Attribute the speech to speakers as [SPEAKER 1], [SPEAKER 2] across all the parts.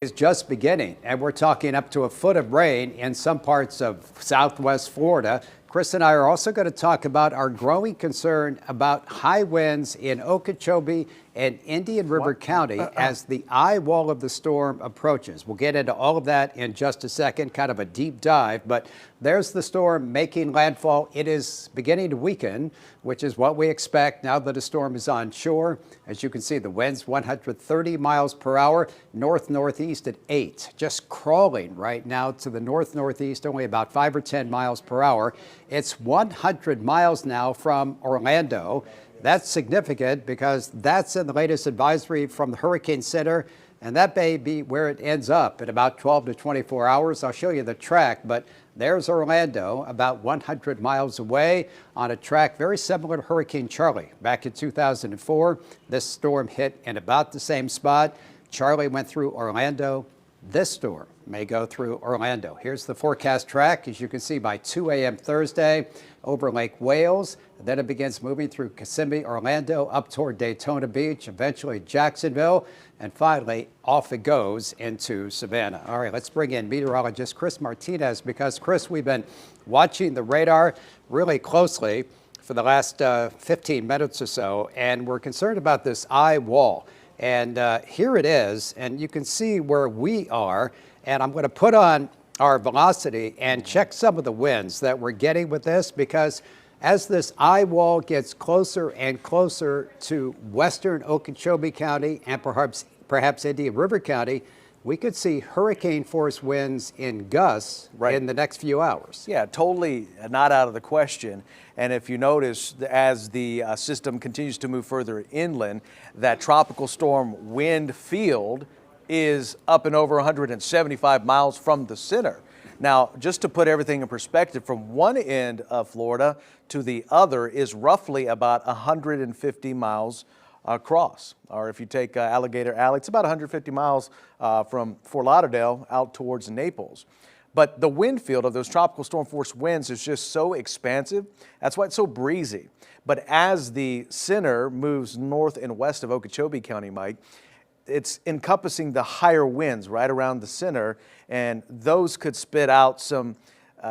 [SPEAKER 1] Is just beginning, and we're talking up to a foot of rain in some parts of southwest Florida. Chris and I are also going to talk about our growing concern about high winds in Okeechobee and Indian River County as the eye wall of the storm approaches. We'll get into all of that in just a second, kind of a deep dive, but there's the storm making landfall. It is beginning to weaken, which is what we expect now that a storm is on shore. As you can see, the winds 130 miles per hour, north-northeast at 8, just crawling right now to the north-northeast, only about 5 or 10 miles per hour. It's 100 miles now from Orlando. That's significant because that's in the latest advisory from the Hurricane Center, and that may be where it ends up in about 12 to 24 hours. I'll show you the track, but there's Orlando, about 100 miles away on a track very similar to Hurricane Charlie. Back in 2004, this storm hit in about the same spot. Charlie went through Orlando. This storm may go through Orlando. Here's the forecast track, as you can see, by 2 a.m. Thursday over Lake Wales. Then it begins moving through Kissimmee, Orlando, up toward Daytona Beach, eventually Jacksonville, and finally off it goes into Savannah. All right, let's bring in meteorologist Chris Martinez, because, Chris, we've been watching the radar really closely for the last 15 minutes or so, and we're concerned about this eye wall. And here it is, and you can see where we are. And I'm going to put on our velocity and check some of the winds that we're getting with this, because as this eye wall gets closer and closer to western Okeechobee County and perhaps Indian River County, we could see hurricane force winds in gusts in the next few hours.
[SPEAKER 2] Yeah, totally not out of the question. And if you notice, as the system continues to move further inland, that tropical storm wind field is up and over 175 miles from the center. Now, just to put everything in perspective, from one end of Florida to the other is roughly about 150 miles across. Or if you take Alligator Alley, it's about 150 miles from Fort Lauderdale out towards Naples. But the wind field of those tropical storm force winds is just so expansive. That's why it's so breezy. But as the center moves north and west of Okeechobee County, Mike, it's encompassing the higher winds right around the center, and those could spit out some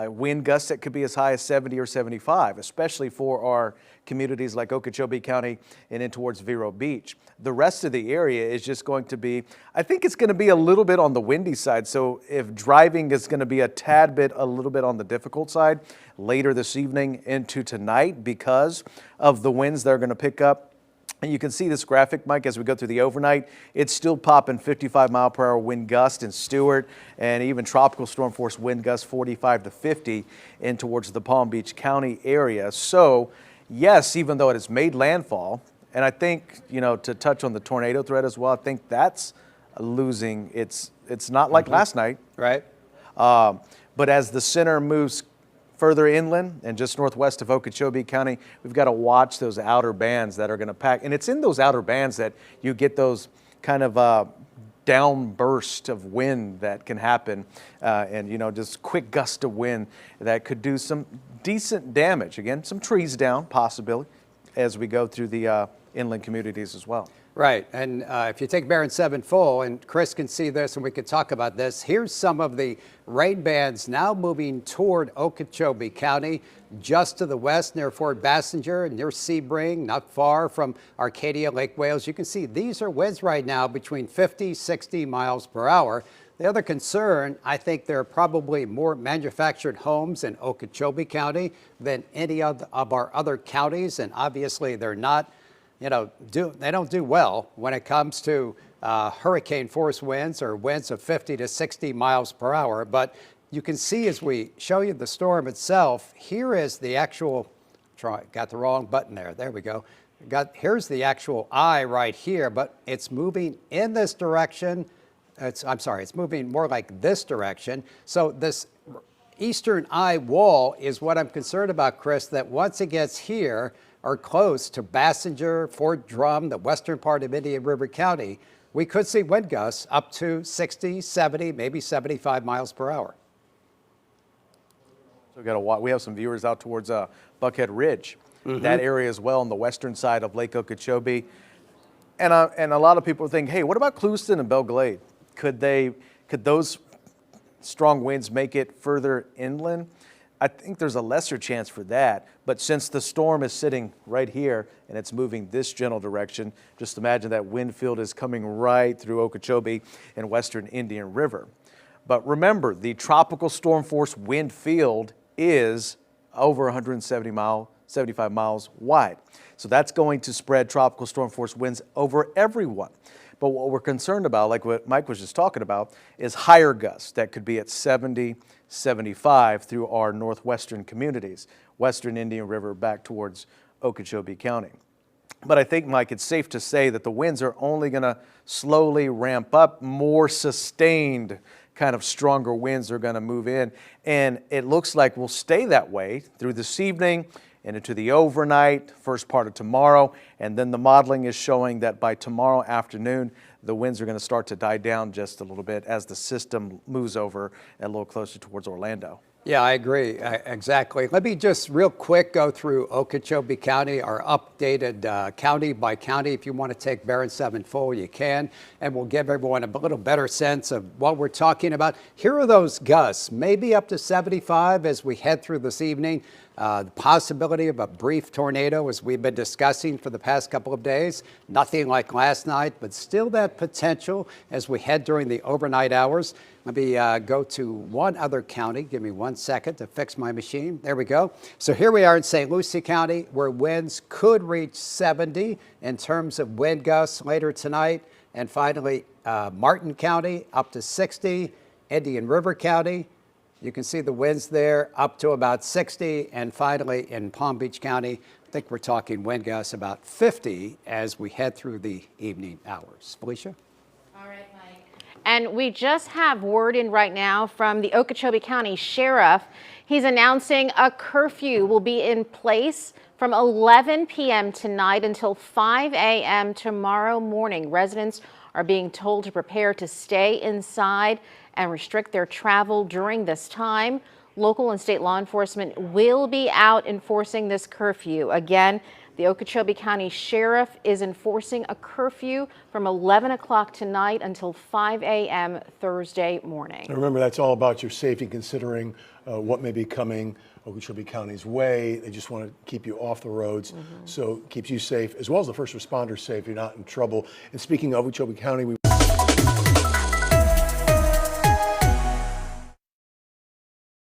[SPEAKER 2] wind gusts that could be as high as 70 or 75, especially for our communities like Okeechobee County and in towards Vero Beach. The rest of the area is just going to be, I think it's going to be a little bit on the windy side. So if driving is going to be a little bit on the difficult side later this evening into tonight because of the winds that are going to pick up. And you can see this graphic, Mike, as we go through the overnight. It's still popping 55 mile per hour wind gust in Stewart, and even tropical storm force wind gusts 45 to 50 in towards the Palm Beach County area. So, yes, even though it has made landfall, and I think, you know, to touch on the tornado threat as well, I think that's losing. It's not like last night.
[SPEAKER 1] Right.
[SPEAKER 2] But as the center moves further inland and just northwest of Okeechobee County, we've got to watch those outer bands that are going to pack. And it's in those outer bands that you get those kind of downburst of wind that can happen. And, you know, just quick gust of wind that could do some decent damage. Again, some trees down, possibly, as we go through the inland communities as well.
[SPEAKER 1] Right, and if you take Barron 7 full, and Chris can see this and we could talk about this, here's some of the rain bands now moving toward Okeechobee County, just to the west near Fort Bassinger, near Sebring, not far from Arcadia, Lake Wales. You can see these are winds right now between 50, 60 miles per hour. The other concern, I think there are probably more manufactured homes in Okeechobee County than any of our other counties, and obviously they're not, you know, they don't do well when it comes to hurricane force winds or winds of 50 to 60 miles per hour. But you can see as we show you the storm itself, here is the actual, got the wrong button there. There we go. Here's the actual eye right here, but it's moving in this direction. It's moving more like this direction. So this eastern eye wall is what I'm concerned about, Chris, that once it gets here, are close to Bassinger, Fort Drum, the western part of Indian River County, we could see wind gusts up to 60, 70, maybe 75 miles per hour.
[SPEAKER 2] So we have some viewers out towards Buckhead Ridge, that area as well on the western side of Lake Okeechobee. And a lot of people think, hey, what about Clewiston and Belle Glade? Could those strong winds make it further inland? I think there's a lesser chance for that, but since the storm is sitting right here and it's moving this general direction, just imagine that wind field is coming right through Okeechobee and western Indian River. But remember, the tropical storm force wind field is over 175 miles wide. So that's going to spread tropical storm force winds over everyone. But what we're concerned about, like what Mike was just talking about, is higher gusts that could be at 70, 75 through our northwestern communities, western Indian River back towards Okeechobee County. But I think, Mike, it's safe to say that the winds are only going to slowly ramp up. More sustained kind of stronger winds are going to move in. And it looks like we'll stay that way through this evening and into the overnight, first part of tomorrow. And then the modeling is showing that by tomorrow afternoon, the winds are going to start to die down just a little bit as the system moves over a little closer towards Orlando.
[SPEAKER 1] Yeah, I agree. Exactly. Let me just real quick go through Okeechobee County, our updated county by county. If you want to take Barron 7 full, you can. And we'll give everyone a little better sense of what we're talking about. Here are those gusts, maybe up to 75 as we head through this evening. The possibility of a brief tornado, as we've been discussing for the past couple of days. Nothing like last night, but still that potential as we head during the overnight hours. Let me go to one other county. Give me 1 second to fix my machine. There we go. So here we are in St. Lucie County, where winds could reach 70 in terms of wind gusts later tonight. And finally, Martin County up to 60, Indian River County. You can see the winds there up to about 60. And finally, in Palm Beach County, I think we're talking wind gusts about 50 as we head through the evening hours. Felicia?
[SPEAKER 3] All right, Mike. And we just have word in right now from the Okeechobee County Sheriff. He's announcing a curfew will be in place from 11 p.m. tonight until 5 a.m. tomorrow morning. Residents are being told to prepare to stay inside and restrict their travel during this time. Local and state law enforcement will be out enforcing this curfew. Again, the Okeechobee County Sheriff is enforcing a curfew from 11 o'clock tonight until 5 a.m. Thursday morning.
[SPEAKER 4] And remember, that's all about your safety, considering what may be coming Okeechobee County's way. They just want to keep you off the roads, so it keeps you safe, as well as the first responders safe. You're not in trouble. And speaking of Okeechobee County, we